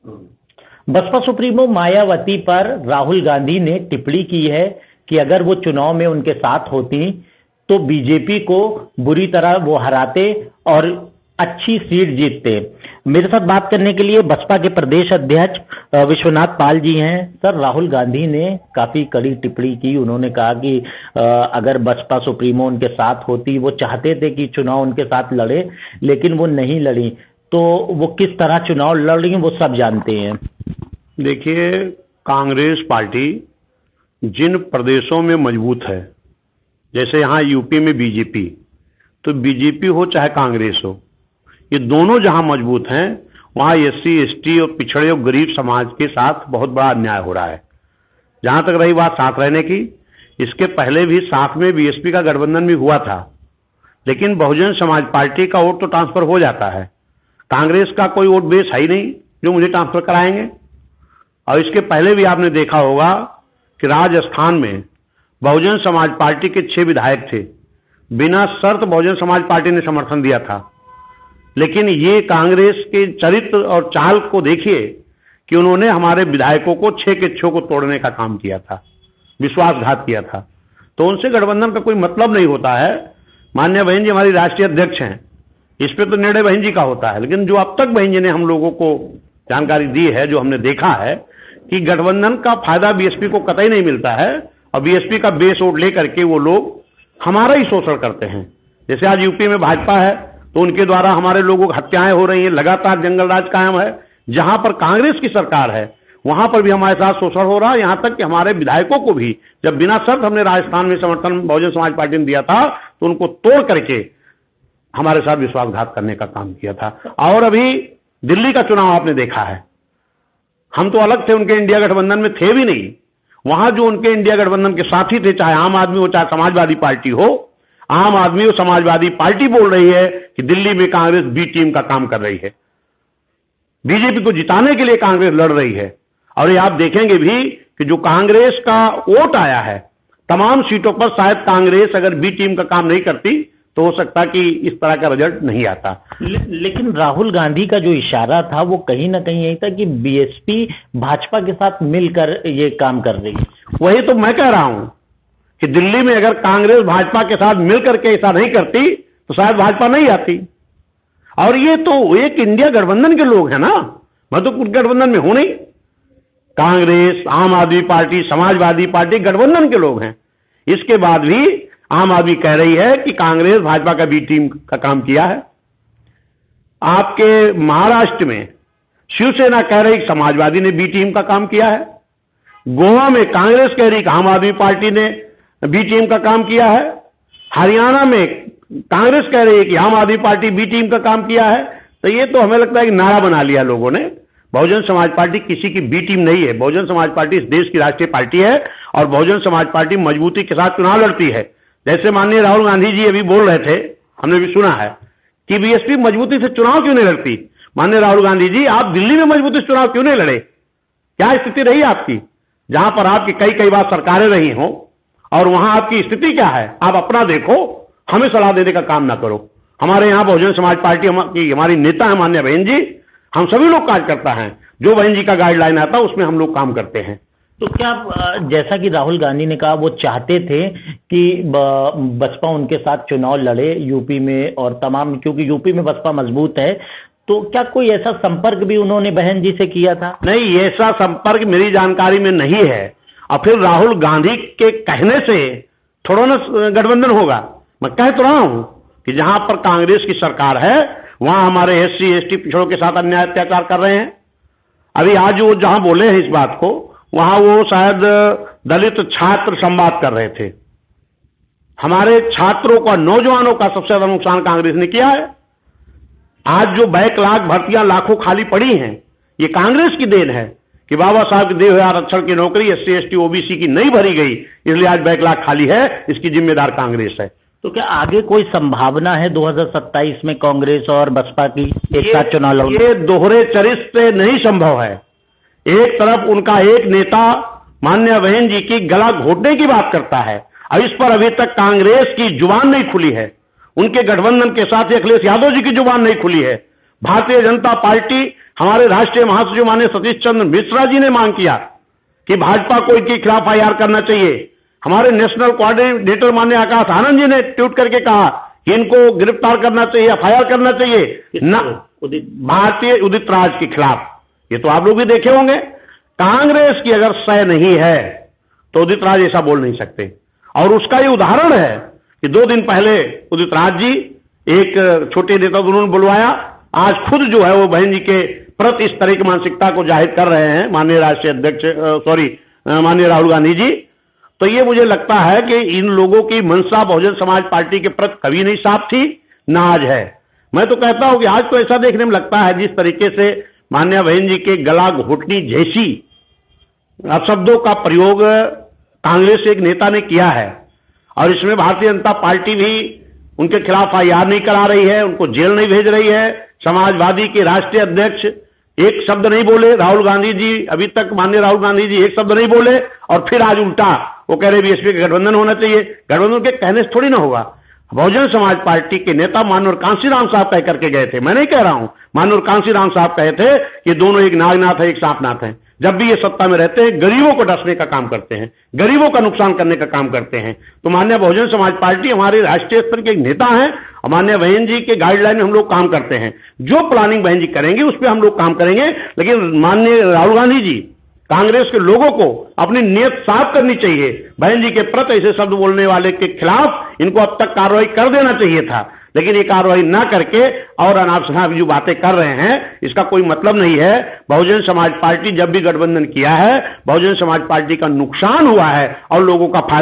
Baspa supremo Mayawati पर राहुल गांधी ने टिप्पणी की है कि अगर वो चुनाव में उनके साथ होती तो बीजेपी को बुरी तरह वो हराते और अच्छी सीट जीतते। मेरे साथ बात करने के लिए बसपा के प्रदेश अध्यक्ष विश्वनाथ पाल जी हैं। सर, राहुल गांधी ने काफी कड़ी टिप्पणी की। उन्होंने कहा कि अगर बसपा सुप्रीमो उनके साथ होती, वो चाहते थे कि चुनाव उनके साथ लड़े, लेकिन वो नहीं लड़ी, तो वो किस तरह चुनाव लड़ रही हैं वो सब जानते हैं। देखिए, कांग्रेस पार्टी जिन प्रदेशों में मजबूत है, जैसे यहाँ यूपी में बीजेपी, तो बीजेपी हो चाहे कांग्रेस हो, ये दोनों जहां मजबूत हैं वहां एससी एसटी और पिछड़े और गरीब समाज के साथ बहुत बड़ा अन्याय हो रहा है। जहां तक रही बात साथ रहने की, इसके पहले भी साथ में बीएसपी का गठबंधन भी हुआ था, लेकिन बहुजन समाज पार्टी का वोट तो ट्रांसफर हो जाता है। कांग्रेस का कोई वोट बेस है ही नहीं जो मुझे ट्रांसफर कराएंगे। और इसके पहले भी आपने देखा होगा कि राजस्थान में बहुजन समाज पार्टी के 6 विधायक थे, बिना शर्त बहुजन समाज पार्टी ने समर्थन दिया था। लेकिन ये कांग्रेस के चरित्र और चाल को देखिए कि उन्होंने हमारे विधायकों को 6 के 6 को तोड़ने का काम किया था, विश्वासघात किया था। तो उनसे गठबंधन का कोई मतलब नहीं होता है। माननीय बहन जी हमारी राष्ट्रीय अध्यक्ष हैं, इस पे तो निर्णय बहन जी का होता है, लेकिन जो अब तक बहन जी ने हम लोगों को जानकारी दी है, जो हमने देखा है कि गठबंधन का फायदा बीएसपी को कतई नहीं मिलता है और बीएसपी का बेस वोट लेकर के वो लोग हमारा ही शोषण करते हैं। जैसे आज यूपी में भाजपा है तो उनके द्वारा हमारे लोगों की हत्याएं हो रही हैं, लगातार जंगल राज कायम है। जहां पर कांग्रेस की सरकार है वहां पर भी हमारे साथ शोषण हो रहा है। यहां तक कि हमारे विधायकों को भी जब बिना शर्त हमने राजस्थान में समर्थन बहुजन समाज पार्टी ने दिया था तो उनको तोड़ करके हमारे साथ विश्वासघात करने का काम किया था। और अभी दिल्ली का चुनाव आपने देखा है, हम तो अलग थे, उनके इंडिया गठबंधन में थे भी नहीं। वहां जो उनके इंडिया गठबंधन के साथी थे, चाहे आम आदमी हो चाहे समाजवादी पार्टी हो, आम आदमी और समाजवादी पार्टी बोल रही है कि दिल्ली में कांग्रेस बी टीम का काम कर रही है, बीजेपी को जिताने के लिए कांग्रेस लड़ रही है। और ये आप देखेंगे भी कि जो कांग्रेस का वोट आया है तमाम सीटों पर, शायद कांग्रेस अगर बी टीम का काम नहीं करती तो हो सकता कि इस तरह का रिजल्ट नहीं आता। लेकिन राहुल गांधी का जो इशारा था वो कहीं ना कहीं यही था कि बीएसपी भाजपा के साथ मिलकर ये काम कर रही है। वही तो मैं कह रहा हूं कि दिल्ली में अगर कांग्रेस भाजपा के साथ मिलकर के ऐसा नहीं करती तो शायद भाजपा नहीं आती। और ये तो एक इंडिया गठबंधन के लोग हैं ना, मैं तो कुछ गठबंधन में हूं नहीं। कांग्रेस, आम आदमी पार्टी, समाजवादी पार्टी गठबंधन के लोग हैं। इसके बाद भी आम आदमी कह रही है कि कांग्रेस भाजपा का बी टीम का काम किया है। आपके महाराष्ट्र में शिवसेना कह रही कि समाजवादी ने बी टीम का काम किया है। गोवा में कांग्रेस कह रही कि आम आदमी पार्टी ने बी टीम का काम किया है। हरियाणा में कांग्रेस कह रही है कि आम आदमी पार्टी बी टीम का काम किया है। तो ये तो हमें लगता है कि नारा बना लिया लोगों ने। बहुजन समाज पार्टी किसी की बी टीम नहीं है। बहुजन समाज पार्टी इस देश की राष्ट्रीय पार्टी है और बहुजन समाज पार्टी मजबूती के साथ चुनाव लड़ती है। जैसे माननीय राहुल गांधी जी अभी बोल रहे थे, हमने भी सुना है कि बीएसपी मजबूती से चुनाव क्यों नहीं लड़ती। माननीय राहुल गांधी जी, आप दिल्ली में मजबूती से चुनाव क्यों नहीं लड़े? क्या स्थिति रही आपकी, जहां पर आपकी कई बार सरकारें रही हों और वहां आपकी स्थिति क्या है? आप अपना देखो, हमें सलाह देने का काम ना करो। हमारे यहाँ बहुजन समाज पार्टी हमारी नेता है माननीय बहन जी, हम सभी लोग कार्यकर्ता हैं। जो बहन जी का गाइडलाइन आता है उसमें हम लोग काम करते हैं। तो क्या जैसा कि राहुल गांधी ने कहा वो चाहते थे कि बसपा उनके साथ चुनाव लड़े यूपी में और तमाम, क्योंकि यूपी में बसपा मजबूत है, तो क्या कोई ऐसा संपर्क भी उन्होंने बहन जी से किया था? नहीं, ऐसा संपर्क मेरी जानकारी में नहीं है। और फिर राहुल गांधी के कहने से थोड़ा ना गठबंधन होगा। मैं कह तो रहा हूं कि जहां पर कांग्रेस की सरकार है वहां हमारे एससी एसटी पिछड़ों के साथ अन्याय अत्याचार कर रहे हैं। अभी आज वो जहां बोले हैं इस बात को, वहां वो शायद दलित छात्र संवाद कर रहे थे। हमारे छात्रों का, नौजवानों का सबसे ज्यादा नुकसान कांग्रेस ने किया है। आज जो बैकलॉग भर्तियां लाखों खाली पड़ी हैं, ये कांग्रेस की देन है कि बाबा साहब के दिए हुए आरक्षण की नौकरी एससी एसटी ओबीसी की नहीं भरी गई, इसलिए आज बैकलॉग खाली है। इसकी जिम्मेदार कांग्रेस है। तो क्या आगे कोई संभावना है 2027 में कांग्रेस और बसपा की एक साथ चुनाव लड़ने? ये दोहरे चरित्र से नहीं संभव है। एक तरफ उनका एक नेता माननीय बहन जी की गला घोटने की बात करता है और इस पर अभी तक कांग्रेस की जुबान नहीं खुली है। उनके गठबंधन के साथ अखिलेश यादव जी की जुबान नहीं खुली है। भारतीय जनता पार्टी, हमारे राष्ट्रीय महासचिव माननीय सतीश चंद्र मिश्रा जी ने मांग किया कि भाजपा को इनके खिलाफ एफआईआर करना चाहिए। हमारे नेशनल कोऑर्डिनेटर माननीय आकाश आनंद जी ने ट्वीट करके कहा कि इनको गिरफ्तार करना चाहिए, एफआईआर करना चाहिए ना भारतीय उदित राज के खिलाफ। ये तो आप लोग भी देखे होंगे। कांग्रेस की अगर सह नहीं है तो उदित राज ऐसा बोल नहीं सकते। और उसका ये उदाहरण है कि 2 दिन पहले उदित राज जी एक छोटे नेता को उन्होंने बुलवाया, आज खुद जो है वो बहन जी के प्रति इस तरह की मानसिकता को जाहिर कर रहे हैं माननीय राष्ट्रीय अध्यक्ष माननीय राहुल गांधी जी। तो ये मुझे लगता है कि इन लोगों की मंशा बहुजन समाज पार्टी के प्रति कभी नहीं साफ थी, ना आज है। मैं तो कहता हूं कि आज तो ऐसा देखने में लगता है जिस तरीके से माननीय बहन जी के गला घोटनी जैसी अपशब्दों का प्रयोग कांग्रेस एक नेता ने किया है, और इसमें भारतीय जनता पार्टी भी उनके खिलाफ एफआईआर नहीं करा रही है, उनको जेल नहीं भेज रही है। समाजवादी के राष्ट्रीय अध्यक्ष एक शब्द नहीं बोले, राहुल गांधी जी अभी तक माननीय राहुल गांधी जी एक शब्द नहीं बोले, और फिर आज उल्टा वो कह रहे बीएसपी का गठबंधन होना चाहिए। गठबंधन के कहने से थोड़ी ना होगा। बहुजन समाज पार्टी के नेता माननीय कांशीराम साहब तय करके गए थे, मैं नहीं कह रहा हूं, माननीय कांशीराम साहब कहे थे कि दोनों एक नागनाथ है, एक सांपनाथ है। जब भी ये सत्ता में रहते हैं गरीबों को डसने का काम करते हैं, गरीबों का नुकसान करने का काम करते हैं। तो माननीय बहुजन समाज पार्टी हमारे राष्ट्रीय स्तर के एक नेता हैं, माननीय बहन जी के गाइडलाइन में हम लोग काम करते हैं। जो प्लानिंग बहन जी करेंगे उस पर हम लोग काम करेंगे। लेकिन माननीय राहुल गांधी जी, कांग्रेस के लोगों को अपनी नीयत साफ करनी चाहिए। बहन जी के प्रति ऐसे शब्द बोलने वाले के खिलाफ इनको अब तक कार्रवाई कर देना चाहिए था, लेकिन ये कार्रवाई ना करके और अनाप जो बातें कर रहे हैं इसका कोई मतलब नहीं है। बहुजन समाज पार्टी जब भी गठबंधन किया है, बहुजन समाज पार्टी का नुकसान हुआ है और लोगों का फायदा